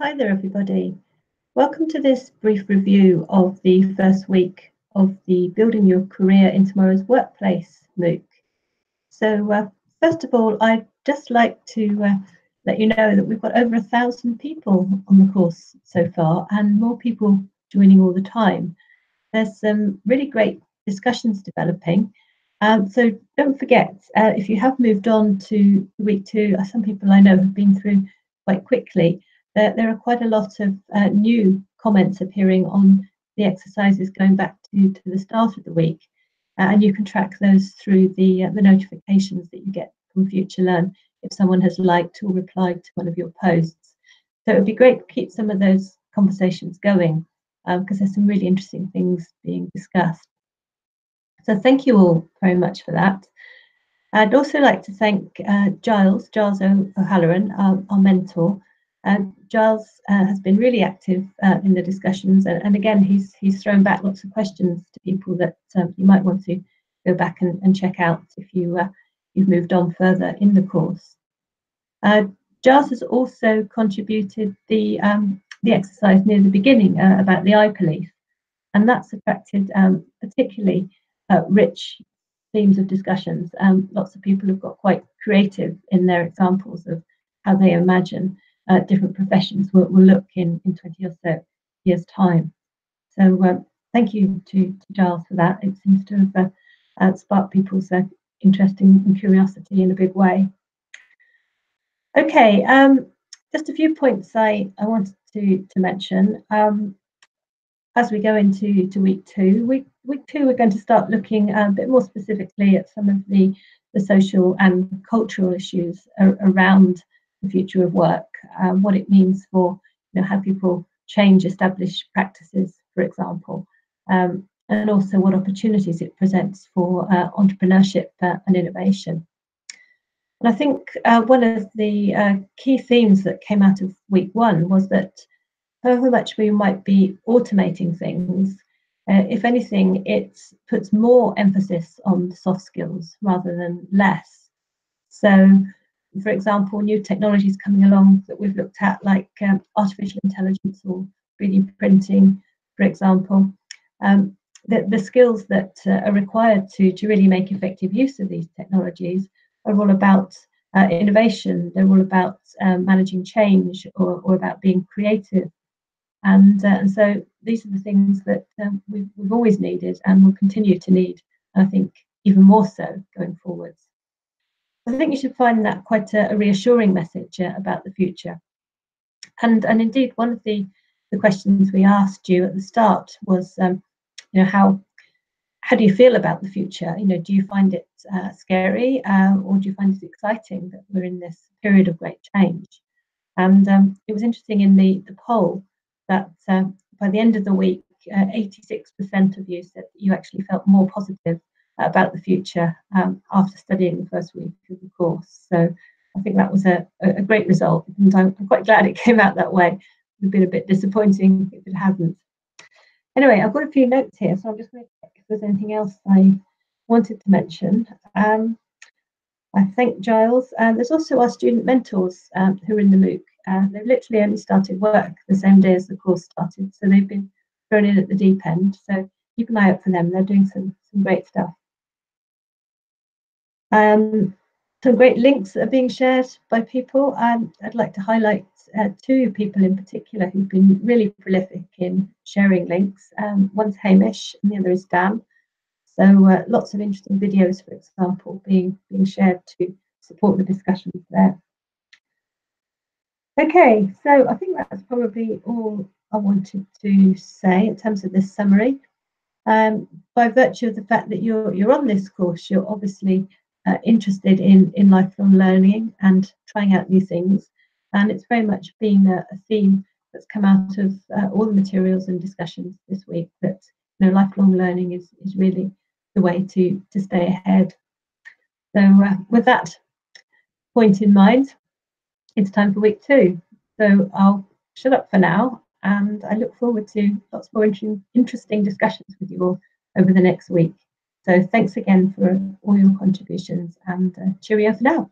Hi there, everybody. Welcome to this brief review of the first week of the Building Your Career in Tomorrow's Workplace MOOC. So, first of all, I'd just like to let you know that we've got over 1,000 people on the course so far, and more people joining all the time. There's some really great discussions developing. So don't forget, if you have moved on to week 2, some people I know have been through quite quickly. There are quite a lot of new comments appearing on the exercises going back to the start of the week, and you can track those through the notifications that you get from Future Learn if someone has liked or replied to one of your posts. So it would be great to keep some of those conversations going because there's some really interesting things being discussed. So thank you all very much for that. I'd also like to thank Giles O'Halloran, our mentor. Giles has been really active in the discussions, and again, he's thrown back lots of questions to people that you might want to go back and check out if you've moved on further in the course. Giles has also contributed the exercise near the beginning about the eye police, and that's attracted particularly rich themes of discussions. Lots of people have got quite creative in their examples of how they imagine different professions will look in 20 or so years' time. So thank you to Giles for that. It seems to have sparked people's interest and curiosity in a big way. Okay, just a few points I wanted to mention. As we go into week 2, week 2 we're going to start looking a bit more specifically at some of the social and cultural issues around the future of work, what it means for how people change established practices, for example, and also what opportunities it presents for entrepreneurship and innovation. And I think one of the key themes that came out of week 1 was that however much we might be automating things, if anything, it puts more emphasis on soft skills rather than less. So, for example, new technologies coming along that we've looked at, like artificial intelligence or 3D printing, for example, the skills that are required to really make effective use of these technologies are all about innovation. They're all about managing change or about being creative. And so these are the things that we've always needed and will continue to need, I think, even more so going forwards. I think you should find that quite a reassuring message about the future. And indeed, one of the questions we asked you at the start was, how do you feel about the future? Do you find it scary or do you find it exciting that we're in this period of great change? And it was interesting in the poll that by the end of the week, 86% of you said that you actually felt more positive about the future after studying the first week of the course. So I think that was a great result, and I'm quite glad it came out that way. It would have been a bit disappointing if it hadn't. Anyway, I've got a few notes here, so I'm just going to check if there's anything else I wanted to mention. I thank Giles. There's also our student mentors who are in the MOOC. They've literally only started work the same day as the course started, so they've been thrown in at the deep end. So keep an eye out for them. They're doing some great stuff. Some great links that are being shared by people. I'd like to highlight 2 people in particular who've been really prolific in sharing links. One's Hamish and the other is Dan. So lots of interesting videos, for example, being shared to support the discussions there. Okay, so I think that's probably all I wanted to say in terms of this summary. By virtue of the fact that you're on this course, you're obviously interested in lifelong learning and trying out new things, and it's very much been a theme that's come out of all the materials and discussions this week, that lifelong learning is really the way to stay ahead. So with that point in mind, it's time for week 2. So I'll shut up for now, and I look forward to lots more interesting discussions with you all over the next week. So thanks again for all your contributions, and cheerio for now.